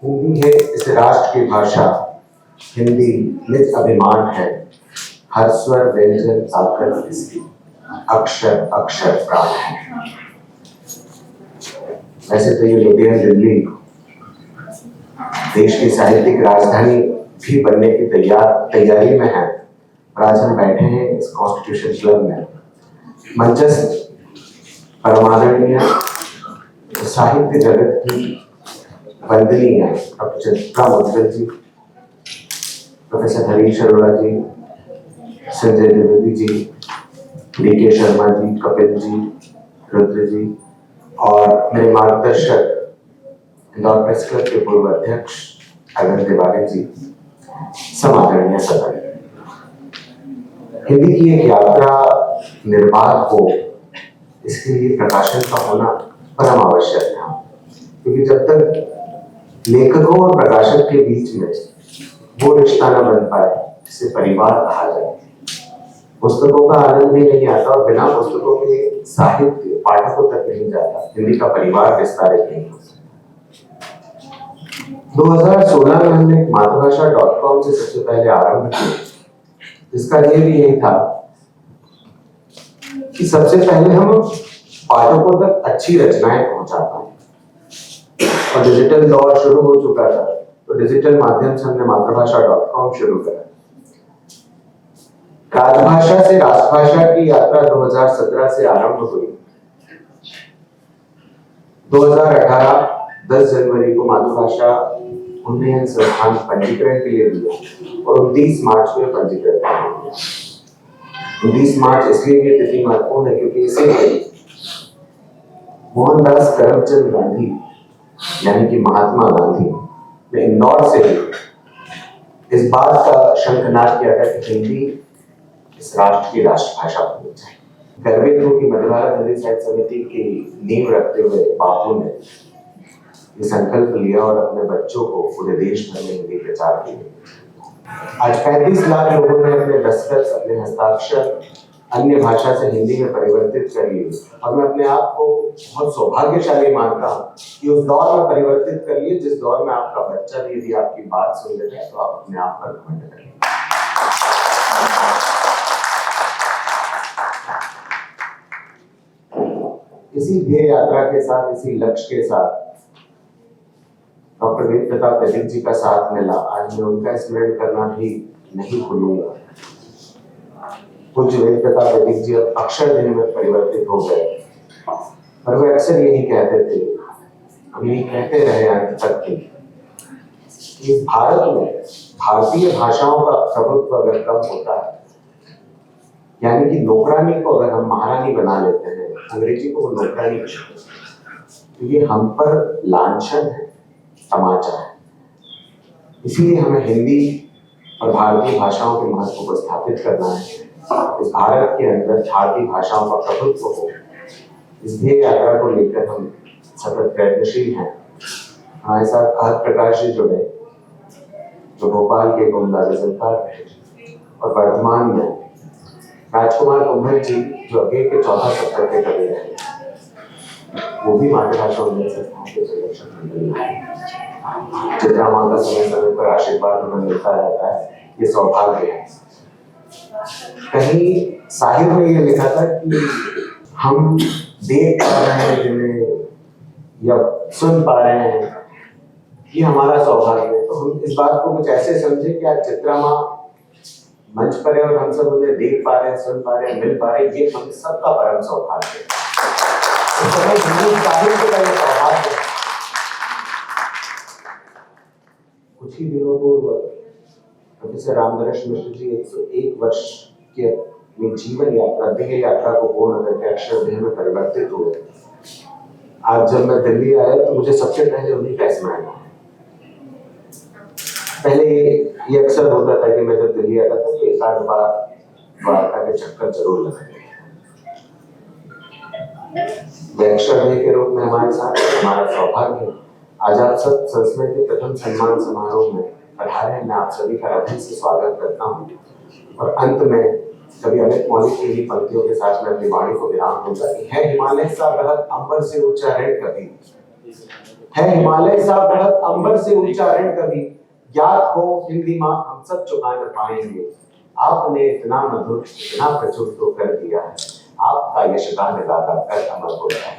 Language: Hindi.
हिंदी है इस राष्ट्र की भाषा, हिंदी निज अभिमान है। हर स्वर व्यंजन ताकत इसकी, अक्षर अक्षर प्राण है। वैसे तो ये लुधियाना दिल्ली देश की साहित्यिक राजधानी भी बनने की तैयारी में है। आज हम बैठे हैं इस कॉन्स्टिट्यूशन क्लब में। मंचस्थ परमादरणीय साहित्य जगत की वंदनीय डॉक्टर चित्रा मुद्गल जी, प्रोफेसर हरीश अरोड़ा जी, संजय द्विवेदी जी, डी.के. शर्मा जी, कपिल जी, रुद्र जी और मेरे मार्गदर्शक इंदौर प्रेस क्लब के पूर्व अध्यक्ष अरविंद तिवारी जी, समादरणीय सदन। हिंदी की एक यात्रा निर्बाध हो, इसके लिए प्रकाशन का होना परम आवश्यक था, क्योंकि जब तक लेखकों और प्रकाशक के बीच में वो रिश्ता न बन पाए जिसे परिवार कहा जाए, पुस्तकों का आनंद भी नहीं आता और बिना पुस्तकों के साहित्य पाठकों तक नहीं जाता, हिंदी का परिवार विस्तारित नहीं होता। 2016 में हमने मातृभाषा.com से सबसे पहले आरंभ किया, जिसका ये भी यही था कि सबसे पहले हम पाठकों तक अच्छी रचनाएं पहुंचा पाए। और डिजिटल दौर शुरू हो चुका था, तो डिजिटल माध्यम से हमने मातृभाषा.com शुरू करा। राजभाषा से राष्ट्रभाषा की यात्रा 2017 से आरंभ हुई। 2018 10 जनवरी को मातृभाषा उन्नयन संस्थान पंजीकरण के लिए दिया और 29 मार्च में पंजीकरण किया। 29 मार्च इसलिए ये तिथि महत्वपूर्ण है क्योंकि इसे मोहनदास करमचंद गांधी यानी कि महात्मा गांधी ने इंदौर से इस बात का शंखनाद किया था कि हिंदी इस राष्ट्र की राष्ट्रभाषा होनी चाहिए। गर्वित हूं कि मध्य भारत हिंदी साहित्य समिति की नींव रखते हुए बापू ने ये संकल्प लिया और अपने बच्चों को पूरे देश भर में हिंदी प्रचार की। आज 35 लाख लोगों ने अपने दस्तखत, अपने हस्ताक्षर अन्य भाषा से हिंदी में परिवर्तित कर लिए और मैं अपने आप को बहुत सौभाग्यशाली मानता हूँ कि उस दौर में परिवर्तित कर लिए जिस दौर में आपका बच्चा भी यदि आपकी बात सुन लेता है तो आप अपने आप पर घमंड करें। इसी ध्येय यात्रा के साथ, इसी लक्ष्य के साथ डॉक्टर वेद प्रताप वैदिक जी का साथ मिला। आज मैं उनका स्मरण करना भी नहीं भूलूंगा। पूज्य वेद प्रताप वैदिक जी अब अक्षरदेह में परिवर्तित हो गए, पर वे अक्सर यही कहते थे, हम यही कहते रहे अंत तक कि भारत में भारतीय भाषाओं का प्रभुत्व अगर कम होता है, यानी कि नौकरानी को अगर हम महारानी बना लेते हैं, अंग्रेजी को वो नौकरानी कहते हैं, तो ये हम पर लांछन है, तमाचा है। इसीलिए हमें हिंदी और भारतीय भाषाओं के महत्व को स्थापित करना है। इस भारत के अंदर भारतीय भाषाओं का प्रभुत्व हो, इस ध्येय यात्रा को लेकर हम सतत प्रयत्नशील हैं। हमारे साथ अहत प्रकाश जी जुड़े, जो भोपाल के गोंदा गजलकार रहे और वर्तमान में राजकुमार कुंभर जी, जो अगे के 14 सत्र के कवि रहे, वो भी मातृभाषा उन्नयन संस्थान के संरक्षक मंडल में है। चित्रा माँ का समय समय पर आशीर्वाद उन्हें मिलता रहता है, ये सौभाग्य है। कहीं साहिर में ये लिखा था कि हम देख पा रहे हैं जिन्हें या सुन पा रहे हैं, ये हमारा सौभाग्य है। तो हम इस बात को कुछ ऐसे समझे कि आज चित्रा माँ मंच पर है और हम सब उन्हें देख पा रहे हैं, सुन पा रहे हैं, मिल पा रहे हैं, ये हम सबका परम सौभाग्य है। कुछ ही दिनों पूर्व प्रोफेसर रामदर्श मिश्र जी 101 वर्ष की अपनी जीवन यात्रा, ध्येय यात्रा को पूर्ण करके अक्षरदेह में परिवर्तित हुए। आज जब मैं दिल्ली आया तो मुझे सबसे पहले उन्हीं का स्मरण आया। पहले ये अक्सर होता था कि मैं जब दिल्ली आता था तो एक आध बार द्वारका के चक्कर जरूर लगाए। अक्षरदेह के रूप में हमारे साथ हमारा सौभाग्य है। आज आप सब संस्मृति के प्रथम सम्मान समारोह में पधारे। मैं आप सभी का हृदय से स्वागत करता हूँ और अंत में कभी अमित मौलिक की ही पंक्तियों के साथ मैं अपनी वाणी को विराम दूंगा कि है हिमालय सा बृहद अंबर से ऊंचा ऋण कभी, है हिमालय सा बढ़त अंबर से ऊंचा ऋण कभी ज्ञात हो हिंदी माँ हम सब चुका न पाएंगे। आपने इतना मधुर इतना प्रचुर तो कर दिया है, आपका यशगान गाता कर अमर हो जाए।